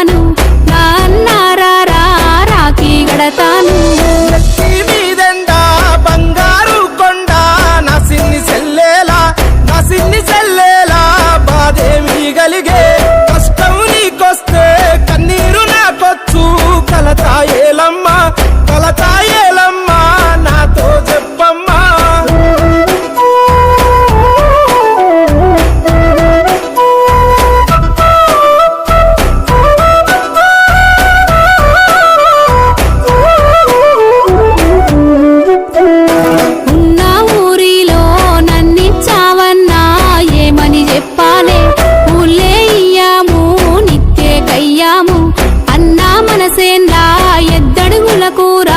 కడతాను నా అన్నారా రాఖీ కడతాను మీదెండా బంగారు కొండ నా సిన్ని సెల్లేలా బాధేమి కలిగే కష్టం నీకొస్తే కన్నీరు నాకొచ్చు కలతాయేలమ్మా నాతో చెప్పమ్మా ఉన్న ఊరిలో నన్నిచ్చావన్నా ఏమని చెప్పాలే ఊళ్ళే ఇయ్యాము నిత్తే కయ్యాము అన్నా మనసేందా ఎద్దడుగుల కూర